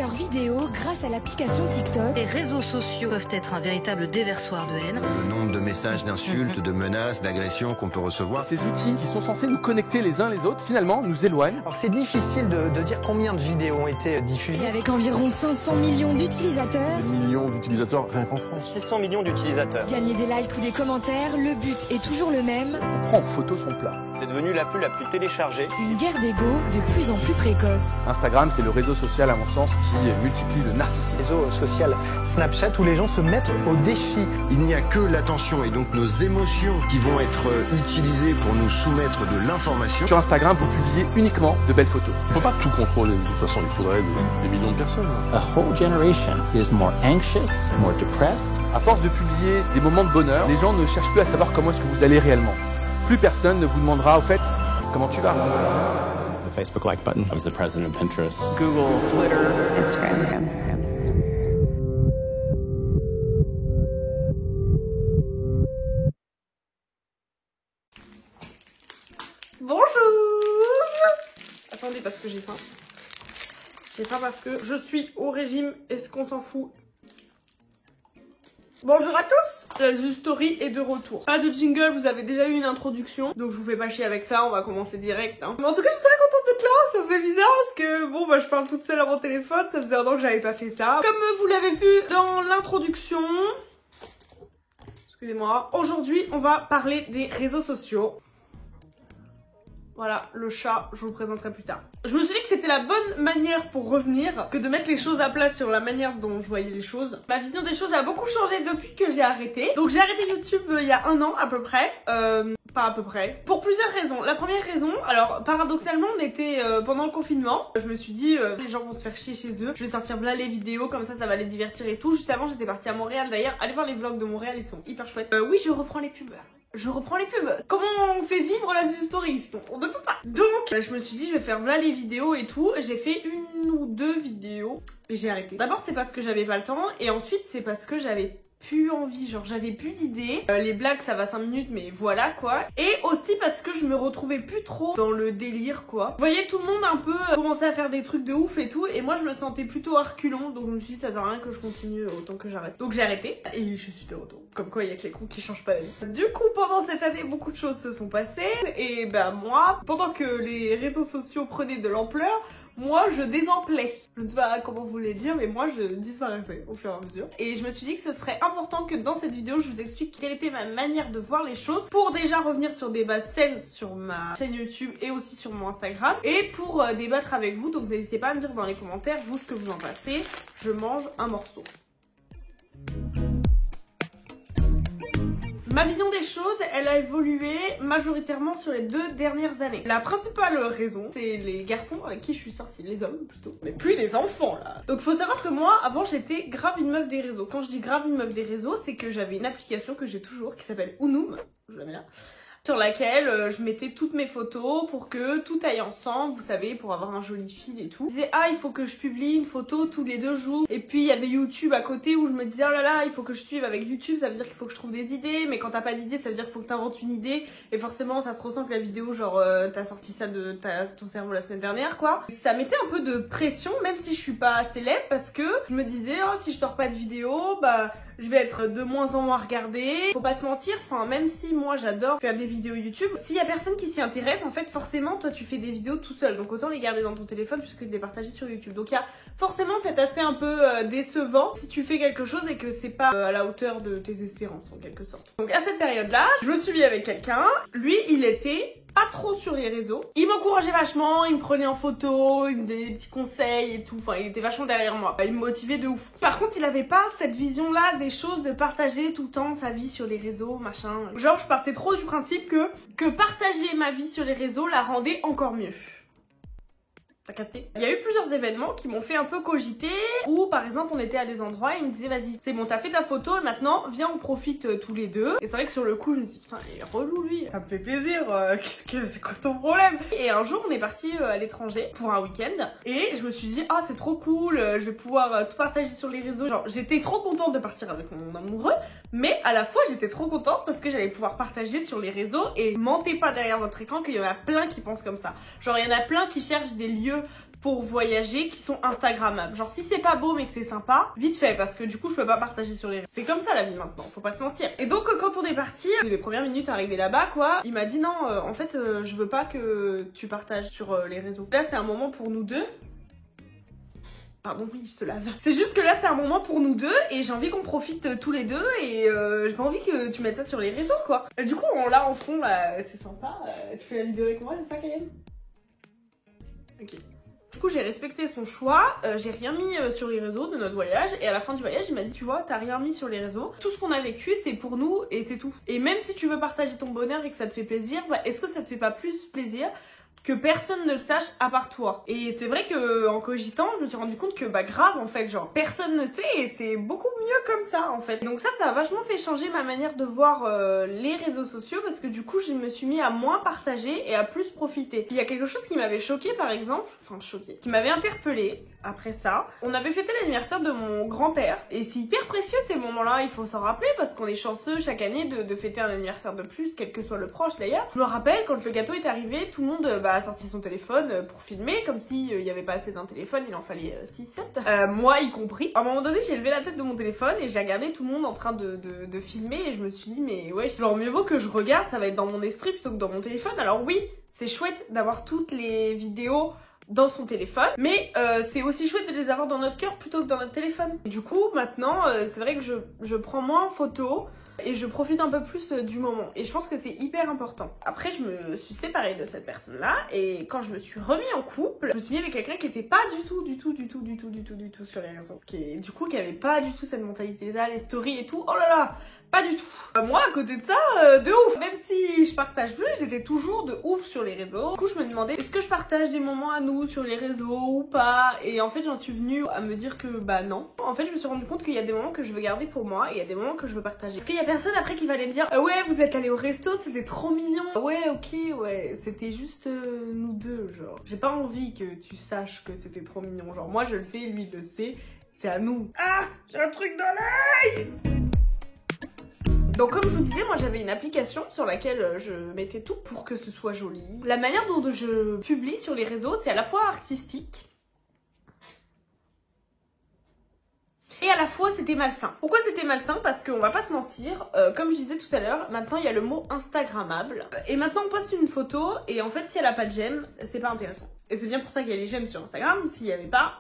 leurs vidéos grâce à l'application TikTok. Les réseaux sociaux peuvent être un véritable déversoir de haine. Le nombre de messages d'insultes, de menaces, d'agressions qu'on peut recevoir. Ces outils qui sont censés nous connecter les uns les autres, finalement, nous éloignent. Alors c'est difficile de dire combien de vidéos ont été diffusées. Et avec environ 500 millions d'utilisateurs, Des millions d'utilisateurs rien qu'en France. 600 millions d'utilisateurs. gagner des likes ou des commentaires, le but est toujours le même. On prend en photo son plat. C'est devenu l'appli la plus téléchargée. Une guerre d'ego de plus en plus précoce. Instagram, c'est le réseau social, à mon sens, qui multiplie le narcissisme. Réseau social Snapchat où les gens se mettent au défi. Il n'y a que l'attention et donc nos émotions qui vont être utilisées pour nous soumettre de l'information. Sur Instagram, vous publiez uniquement de belles photos. On peut pas tout contrôler, de toute façon il faudrait des millions de personnes. A whole generation is more anxious, more depressed. À force de publier des moments de bonheur, les gens ne cherchent plus à savoir comment est-ce que vous allez réellement. Plus personne ne vous demandera, au fait, comment tu vas. The Facebook like button. I was the president of Pinterest. Google, Twitter, Instagram. Bonjour. Attendez parce que j'ai faim. J'ai faim parce que je suis au régime. Est-ce qu'on s'en fout? Bonjour à tous. La Story est de retour. Pas de jingle, vous avez déjà eu une introduction, donc je vous fais pas chier avec ça, on va commencer direct. Mais en tout cas, je suis très contente d'être là. Ça me fait bizarre parce que bon, bah je parle toute seule à mon téléphone. Ça faisait un an que j'avais pas fait ça. Comme vous l'avez vu dans l'introduction, excusez-moi. Aujourd'hui, on va parler des réseaux sociaux. Voilà, le chat, je vous le présenterai plus tard. Je me suis dit que c'était la bonne manière pour revenir que de mettre les choses à plat sur la manière dont je voyais les choses. Ma vision des choses a beaucoup changé depuis que j'ai arrêté. Donc j'ai arrêté YouTube il y a un an à peu près. Pas à peu près. Pour plusieurs raisons. La première raison, alors paradoxalement on était pendant le confinement. Je me suis dit les gens vont se faire chier chez eux. Je vais sortir là les vidéos comme ça va les divertir et tout. Juste avant j'étais partie à Montréal d'ailleurs. Allez voir les vlogs de Montréal, ils sont hyper chouettes. Oui, je reprends les pubs. Je reprends les pubs. Comment on fait vivre la Story? Sinon on ne peut pas. Donc je me suis dit je vais faire là les vidéos et tout. J'ai fait une ou deux vidéos et j'ai arrêté. D'abord c'est parce que j'avais pas le temps et ensuite c'est parce que j'avais plus envie, genre j'avais plus d'idées. Les blagues ça va 5 minutes mais voilà quoi. Et aussi parce que je me retrouvais plus trop dans le délire quoi. Vous voyez tout le monde un peu commencer à faire des trucs de ouf et tout et moi je me sentais plutôt à reculons donc je me suis dit ça sert à rien que je continue autant que j'arrête. Donc j'ai arrêté et je suis de retour. Comme quoi il y a que les cons qui changent pas la vie. Du coup pendant cette année beaucoup de choses se sont passées et ben moi pendant que les réseaux sociaux prenaient de l'ampleur, moi je désemplais. Je ne sais pas comment vous voulez dire mais moi je disparaissais au fur et à mesure. Et je me suis dit que ce serait important que dans cette vidéo je vous explique quelle était ma manière de voir les choses pour déjà revenir sur des bases saines sur ma chaîne YouTube et aussi sur mon Instagram et pour débattre avec vous. Donc n'hésitez pas à me dire dans les commentaires vous ce que vous en pensez. Je mange un morceau. Ma vision des choses, elle a évolué majoritairement sur les 2 dernières années. La principale raison, c'est les garçons avec qui je suis sortie, les hommes plutôt, mais plus les enfants là. Donc faut savoir que moi, avant j'étais grave une meuf des réseaux. Quand je dis grave une meuf des réseaux, c'est que j'avais une application que j'ai toujours qui s'appelle Unum, je la mets là, sur laquelle je mettais toutes mes photos pour que tout aille ensemble, vous savez, pour avoir un joli fil et tout. Je disais ah il faut que je publie une photo tous les 2 jours. Et puis il y avait YouTube à côté où je me disais oh là là il faut que je suive avec YouTube, ça veut dire qu'il faut que je trouve des idées. Mais quand t'as pas d'idée ça veut dire qu'il faut que t'inventes une idée. Et forcément ça se ressent que la vidéo genre t'as sorti ça de ton cerveau la semaine dernière quoi. Ça mettait un peu de pression même si je suis pas célèbre parce que je me disais oh si je sors pas de vidéo bah je vais être de moins en moins regardée. Faut pas se mentir, enfin même si moi j'adore faire des vidéos YouTube, s'il y a personne qui s'y intéresse, en fait forcément toi tu fais des vidéos tout seul. Donc autant les garder dans ton téléphone plutôt que de les partager sur YouTube. Donc il y a forcément cet aspect un peu décevant si tu fais quelque chose et que c'est pas à la hauteur de tes espérances en quelque sorte. Donc à cette période-là, je me suis mis avec quelqu'un. Lui, il était pas trop sur les réseaux. Il m'encourageait vachement, il me prenait en photo, il me donnait des petits conseils et tout. Enfin, il était vachement derrière moi. Il me motivait de ouf. Par contre, il avait pas cette vision-là des choses de partager tout le temps sa vie sur les réseaux, machin. Genre, je partais trop du principe que partager ma vie sur les réseaux la rendait encore mieux. T'as capté? Il y a eu plusieurs événements qui m'ont fait un peu cogiter où par exemple on était à des endroits et il me disait vas-y c'est bon t'as fait ta photo et maintenant viens on profite tous les deux. Et c'est vrai que sur le coup je me suis dit putain il est relou lui, ça me fait plaisir, c'est quoi ton problème? Et un jour on est parti à l'étranger pour un week-end et je me suis dit ah c'est trop cool, je vais pouvoir tout partager sur les réseaux. Genre j'étais trop contente de partir avec mon amoureux Mais à la fois j'étais trop contente parce que j'allais pouvoir partager sur les réseaux et mentez pas derrière votre écran qu'il y en a plein qui pensent comme ça. Genre il y en a plein qui cherchent des lieux pour voyager qui sont instagrammables. Genre si c'est pas beau mais que c'est sympa, vite fait parce que du coup je peux pas partager sur les réseaux. C'est comme ça la vie maintenant, faut pas se mentir. Et donc quand on est parti, les premières minutes arrivées là-bas quoi, il m'a dit non en fait je veux pas que tu partages sur les réseaux. Là c'est un moment pour nous deux. Pardon, oui, je se lave. C'est juste que là, c'est un moment pour nous deux et j'ai envie qu'on profite tous les deux et j'ai pas envie que tu mettes ça sur les réseaux, quoi. Du coup, là, en fond, là, c'est sympa. Tu fais la vidéo avec moi, c'est ça, Kayem? Ok. Du coup, j'ai respecté son choix, j'ai rien mis sur les réseaux de notre voyage et à la fin du voyage, il m'a dit, tu vois, t'as rien mis sur les réseaux. Tout ce qu'on a vécu, c'est pour nous et c'est tout. Et même si tu veux partager ton bonheur et que ça te fait plaisir, bah, est-ce que ça te fait pas plus plaisir que personne ne le sache à part toi? Et c'est vrai que en cogitant, je me suis rendu compte que bah grave en fait, genre personne ne sait et c'est beaucoup mieux comme ça en fait. Donc ça a vachement fait changer ma manière de voir les réseaux sociaux parce que du coup je me suis mis à moins partager et à plus profiter. Il y a quelque chose qui m'avait choqué par exemple, qui m'avait interpellée après ça. On avait fêté l'anniversaire de mon grand-père et c'est hyper précieux ces moments-là, il faut s'en rappeler parce qu'on est chanceux chaque année de fêter un anniversaire de plus, quel que soit le proche d'ailleurs. Je me rappelle quand le gâteau est arrivé, tout le monde a sorti son téléphone pour filmer, comme s'il n'y avait pas assez d'un téléphone, il en fallait 6-7, moi y compris. À un moment donné, j'ai levé la tête de mon téléphone et j'ai regardé tout le monde en train de filmer et je me suis dit, mais ouais, genre mieux vaut que je regarde, ça va être dans mon esprit plutôt que dans mon téléphone. Alors oui, c'est chouette d'avoir toutes les vidéos dans son téléphone, mais c'est aussi chouette de les avoir dans notre cœur plutôt que dans notre téléphone. Et du coup, maintenant, c'est vrai que je prends moins en photo et je profite un peu plus du moment. Et je pense que c'est hyper important. Après, je me suis séparée de cette personne-là et quand je me suis remis en couple, je me suis mis avec quelqu'un qui était pas du tout sur les réseaux. Qui avait pas du tout cette mentalité-là, les stories et tout. Oh là là! Pas du tout. Moi, à côté de ça, de ouf. Même si je partage plus, j'étais toujours de ouf sur les réseaux. Du coup, je me demandais, est-ce que je partage des moments à nous sur les réseaux ou pas? Et en fait, j'en suis venue à me dire que bah non. En fait, je me suis rendu compte qu'il y a des moments que je veux garder pour moi et il y a des moments que je veux partager. Parce qu'il y a personne après qui va aller me dire ouais, vous êtes allés au resto, c'était trop mignon. Ouais, ok, ouais, c'était juste nous deux, genre. J'ai pas envie que tu saches que c'était trop mignon. Genre, moi, je le sais, lui, il le sait. C'est à nous. Ah, j'ai un truc dans l'œil! Donc comme je vous disais, moi j'avais une application sur laquelle je mettais tout pour que ce soit joli. La manière dont je publie sur les réseaux, c'est à la fois artistique et à la fois c'était malsain. Pourquoi c'était malsain? Parce qu'on va pas se mentir, comme je disais tout à l'heure, maintenant il y a le mot instagrammable. Et maintenant on poste une photo et en fait si elle a pas de j'aime, c'est pas intéressant. Et c'est bien pour ça qu'il y a les j'aime sur Instagram. S'il y avait pas,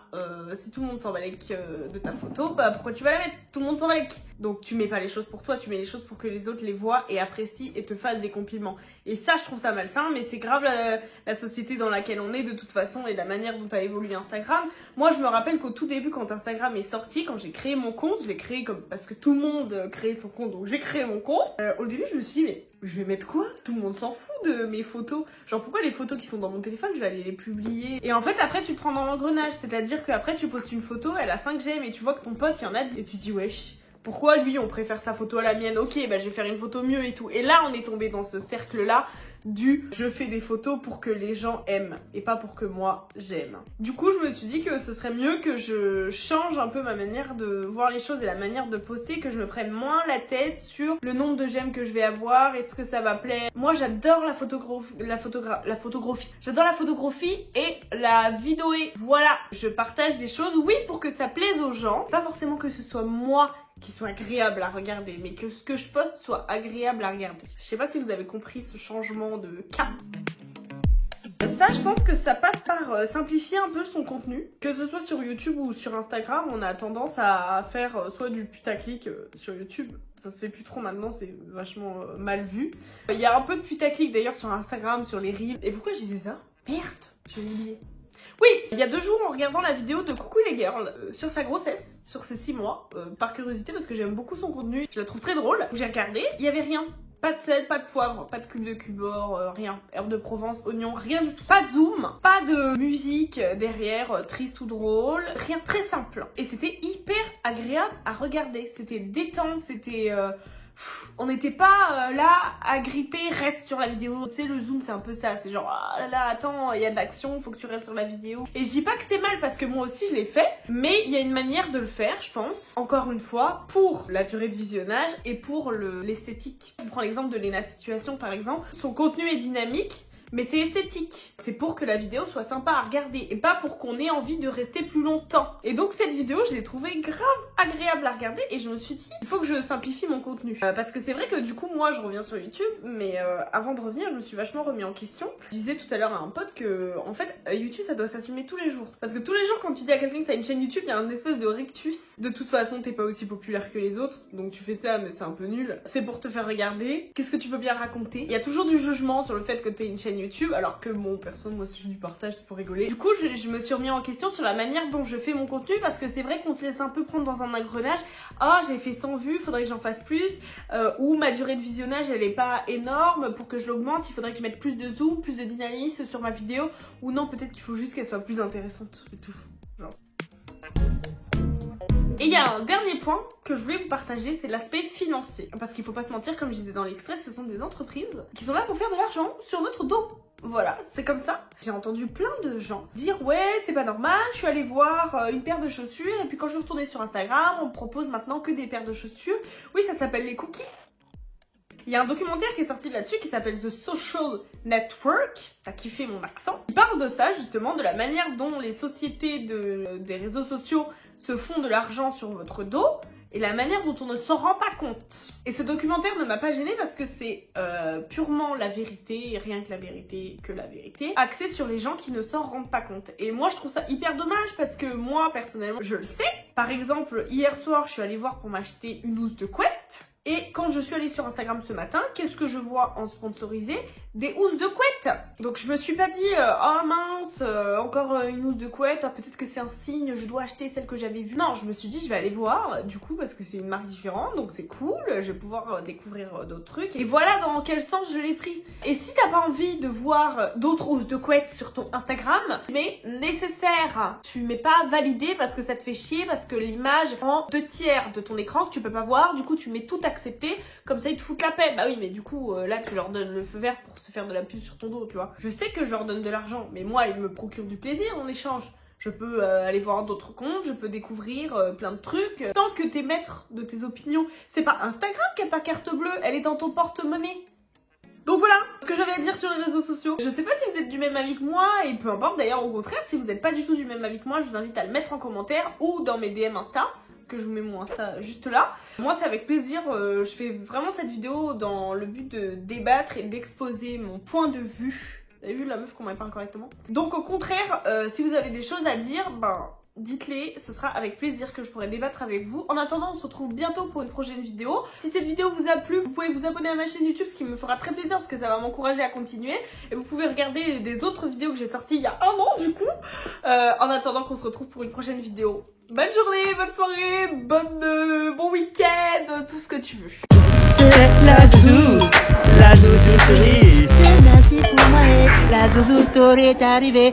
si tout le monde s'en va de ta photo, bah pourquoi tu vas la mettre? Tout le monde s'en va. Donc tu mets pas les choses pour toi, tu mets les choses pour que les autres les voient et apprécient et te fassent des compliments. Et ça je trouve ça malsain, mais c'est grave la société dans laquelle on est de toute façon et la manière dont a évolué Instagram. Moi je me rappelle qu'au tout début quand Instagram est sorti, quand j'ai créé mon compte, je l'ai créé comme parce que tout le monde crée son compte, donc j'ai créé mon compte. Au début je me suis dit mais je vais mettre quoi? Tout le monde s'en fout de mes photos. Genre pourquoi les photos qui sont dans mon téléphone je vais aller les publier? Et en fait après tu te prends dans l'engrenage, c'est-à-dire qu'après tu postes une photo, elle a 5 j'aime et tu vois que ton pote il y en a 10 et tu te dis wesh, pourquoi lui on préfère sa photo à la mienne? Ok, bah je vais faire une photo mieux et tout. Et là on est tombé dans ce cercle là du je fais des photos pour que les gens aiment et pas pour que moi j'aime. Du coup je me suis dit que ce serait mieux que je change un peu ma manière de voir les choses et la manière de poster, que je me prenne moins la tête sur le nombre de j'aime que je vais avoir et ce que ça va plaire. Moi j'adore la photographie. J'adore la photographie et la vidéo. Voilà, je partage des choses, oui, pour que ça plaise aux gens, pas forcément que ce soit moi qui soit agréable à regarder, mais que ce que je poste soit agréable à regarder. Je sais pas si vous avez compris ce changement de cap. Ça, je pense que ça passe par simplifier un peu son contenu. Que ce soit sur YouTube ou sur Instagram, on a tendance à faire soit du putaclic sur YouTube. Ça se fait plus trop maintenant, c'est vachement mal vu. Il y a un peu de putaclic d'ailleurs sur Instagram, sur les reels. Et pourquoi je disais ça? Merde, j'ai oublié. Oui, il y a 2 jours en regardant la vidéo de Coucou les girls sur sa grossesse, sur ses 6 mois, par curiosité parce que j'aime beaucoup son contenu, je la trouve très drôle. J'ai regardé, il y avait rien. Pas de sel, pas de poivre, pas de cube de cubord, rien. Herbe de Provence, oignon, rien du tout. Pas de zoom, pas de musique derrière, triste ou drôle. Rien, très simple. Et c'était hyper agréable à regarder. C'était détente, c'était... on n'était pas là agrippé, reste sur la vidéo. Tu sais, le zoom c'est un peu ça, c'est genre ah là là, attends, il y a de l'action, faut que tu restes sur la vidéo. Et je dis pas que c'est mal parce que moi aussi je l'ai fait, mais il y a une manière de le faire, je pense. Encore une fois, pour la durée de visionnage et pour l'esthétique. Je prends l'exemple de Lena Situation par exemple. Son contenu est dynamique, mais c'est esthétique. C'est pour que la vidéo soit sympa à regarder et pas pour qu'on ait envie de rester plus longtemps. Et donc cette vidéo, je l'ai trouvée grave agréable à regarder et je me suis dit, il faut que je simplifie mon contenu. Parce que c'est vrai que du coup, moi, je reviens sur YouTube, mais avant de revenir, je me suis vachement remis en question. Je disais tout à l'heure à un pote que, en fait, YouTube, ça doit s'assumer tous les jours. Parce que tous les jours, quand tu dis à quelqu'un que t'as une chaîne YouTube, il y a un espèce de rictus. De toute façon, t'es pas aussi populaire que les autres, donc tu fais ça, mais c'est un peu nul. C'est pour te faire regarder. Qu'est-ce que tu peux bien raconter? Il y a toujours du jugement sur le fait que t'aies une chaîne YouTube, alors que bon, personne, moi si je du partage, c'est pour rigoler. Du coup, je me suis remis en question sur la manière dont je fais mon contenu, parce que c'est vrai qu'on se laisse un peu prendre dans un engrenage. Ah, j'ai fait 100 vues, faudrait que j'en fasse plus, ou ma durée de visionnage, elle est pas énorme, pour que je l'augmente, il faudrait que je mette plus de zoom, plus de dynamisme sur ma vidéo, ou non, peut-être qu'il faut juste qu'elle soit plus intéressante, c'est tout. Genre. Et il y a un dernier point que je voulais vous partager, c'est l'aspect financier. Parce qu'il faut pas se mentir, comme je disais dans l'extrait, ce sont des entreprises qui sont là pour faire de l'argent sur notre dos. Voilà, c'est comme ça. J'ai entendu plein de gens dire ouais, c'est pas normal, je suis allée voir une paire de chaussures et puis quand je retournais sur Instagram, on me propose maintenant que des paires de chaussures. Oui, ça s'appelle les cookies. Il y a un documentaire qui est sorti là-dessus qui s'appelle The Social Network, t'as kiffé mon accent. Il parle de ça justement, de la manière dont les sociétés des réseaux sociaux se font de l'argent sur votre dos et la manière dont on ne s'en rend pas compte. Et ce documentaire ne m'a pas gênée parce que c'est purement la vérité, et rien que la vérité, axé sur les gens qui ne s'en rendent pas compte. Et moi je trouve ça hyper dommage parce que moi personnellement je le sais. Par exemple, hier soir je suis allée voir pour m'acheter une housse de couette. Et quand je suis allée sur Instagram ce matin, qu'est-ce que je vois en sponsorisé? Des housses de couette. Donc je me suis pas dit oh mince, encore une housse de couette, ah, peut-être que c'est un signe, je dois acheter celle que j'avais vue. Non, je me suis dit je vais aller voir du coup parce que c'est une marque différente, donc c'est cool, je vais pouvoir découvrir d'autres trucs. Et voilà dans quel sens je l'ai pris. Et si t'as pas envie de voir d'autres housses de couette sur ton Instagram, mais nécessaire, tu mets pas validé parce que ça te fait chier, parce que l'image prend 2/3 de ton écran que tu peux pas voir, du coup tu mets tout accepté, comme ça ils te foutent la paix. Bah oui, mais du coup là tu leur donnes le feu vert pour se faire de la pub sur ton dos, tu vois. Je sais que je leur donne de l'argent, mais moi ils me procurent du plaisir en échange. Je peux aller voir d'autres comptes, je peux découvrir plein de trucs. Tant que t'es maître de tes opinions, c'est pas Instagram qui a ta carte bleue, elle est dans ton porte-monnaie. Donc voilà ce que j'avais à dire sur les réseaux sociaux. Je sais pas si vous êtes du même avis que moi, et peu importe d'ailleurs, au contraire, si vous n'êtes pas du tout du même avis que moi, je vous invite à le mettre en commentaire ou dans mes DM Insta, que je vous mets mon Insta juste là. Moi c'est avec plaisir, je fais vraiment cette vidéo dans le but de débattre et d'exposer mon point de vue. Vous avez vu la meuf qu'on m'avait parlé correctement? Donc au contraire, si vous avez des choses à dire, ben dites-les, ce sera avec plaisir que je pourrai débattre avec vous. En attendant, on se retrouve bientôt pour une prochaine vidéo. Si cette vidéo vous a plu, vous pouvez vous abonner à ma chaîne YouTube, ce qui me fera très plaisir parce que ça va m'encourager à continuer. Et vous pouvez regarder des autres vidéos que j'ai sorties il y a un an du coup. En attendant qu'on se retrouve pour une prochaine vidéo. Bonne journée, bonne soirée, bon week-end, tout ce que tu veux. C'est la Zouzou Story. Merci pour moi, la Zouzou Story est arrivée.